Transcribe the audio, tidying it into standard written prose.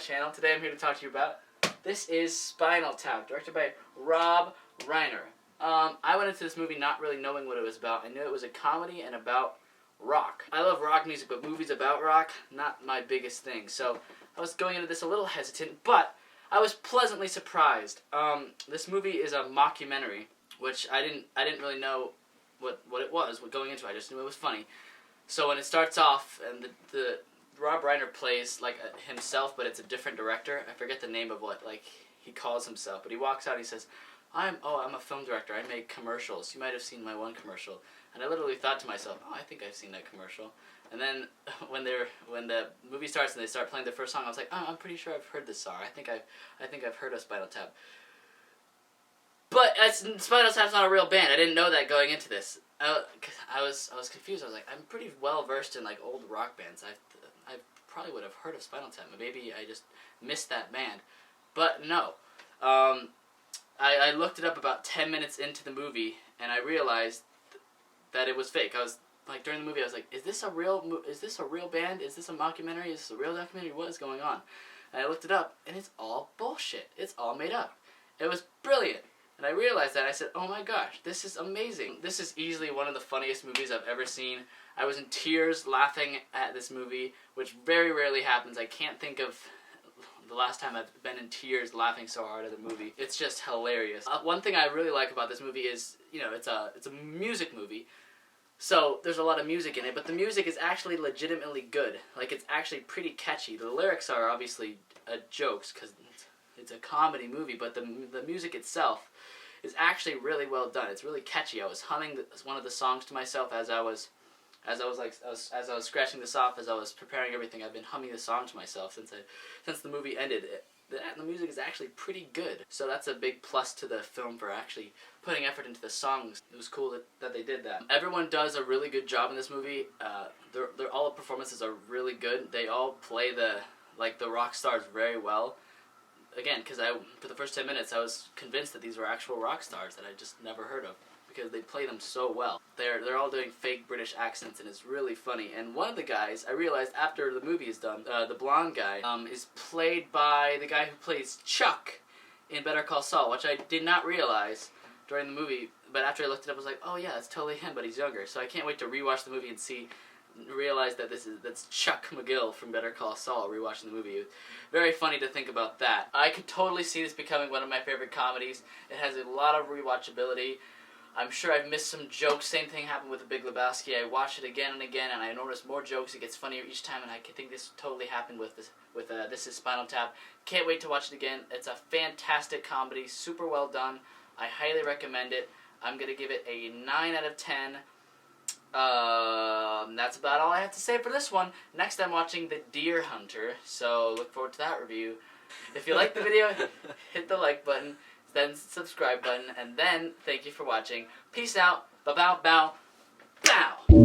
channel. Today I'm here to talk to you about, this is Spinal Tap, directed by Rob Reiner. I went into this movie not really knowing what it was about. I knew it was a comedy and about rock. I love rock music, but movies about rock, not my biggest thing. So I was going into this a little hesitant, but I was pleasantly surprised. This movie is a mockumentary, which I didn't really know what it was going into it. I just knew it was funny. So when it starts off and the Rob Reiner plays like himself, but it's a different director. I forget the name of what he calls himself, but he walks out and he says, I'm a film director. I make commercials. You might have seen my one commercial." And I literally thought to myself, "Oh, I think I've seen that commercial." And then when the movie starts and they start playing the first song, I was like, "Oh, I'm pretty sure I've heard this song. I think I've heard of Spinal Tap." But Spinal Tap's not a real band. I didn't know that going into this. I was confused. I was like, I'm pretty well versed in like old rock bands. I probably would have heard of Spinal Tap. Maybe I just missed that band. But no. I looked it up about 10 minutes into the movie, and I realized that it was fake. I was like, during the movie, I was like, is this a real band? Is this a mockumentary? Is this a real documentary? What is going on? And I looked it up, and it's all bullshit. It's all made up. It was brilliant. And I realized that. I said, oh my gosh, this is amazing. This is easily one of the funniest movies I've ever seen. I was in tears laughing at this movie, which very rarely happens. I can't think of the last time I've been in tears laughing so hard at a movie. It's just hilarious. One thing I really like about this movie is, it's a music movie. So there's a lot of music in it, but the music is actually legitimately good. Like, it's actually pretty catchy. The lyrics are obviously jokes because it's a comedy movie, but the music itself is actually really well done. It's really catchy. I was humming one of the songs to myself as I was scratching this off, as I was preparing everything. I've been humming the song to myself since the movie ended. The music is actually pretty good. So that's a big plus to the film for actually putting effort into the songs. It was cool that they did that. Everyone does a really good job in this movie. All the performances are really good. They all play the rock stars very well. Again, because for the first 10 minutes, I was convinced that these were actual rock stars that I just never heard of, because they play them so well. They're all doing fake British accents, and it's really funny. And one of the guys, I realized after the movie is done, the blonde guy, is played by the guy who plays Chuck in Better Call Saul, which I did not realize during the movie. But after I looked it up, I was like, oh yeah, that's totally him, but he's younger. So I can't wait to rewatch the movie and realize that that's Chuck McGill from Better Call Saul rewatching the movie. Very funny to think about that. I could totally see this becoming one of my favorite comedies. It has a lot of rewatchability. I'm sure I've missed some jokes. Same thing happened with The Big Lebowski. I watched it again and again, and I noticed more jokes. It gets funnier each time, and I think this totally happened with This is Spinal Tap. Can't wait to watch it again. It's a fantastic comedy, super well done. I highly recommend it. I'm going to give it a 9 out of 10. That's about all I have to say for this one. Next I'm watching The Deer Hunter, so look forward to that review. If you like the video, hit the like button, then subscribe button, and then thank you for watching. Peace out. Bow bow bow. Bow.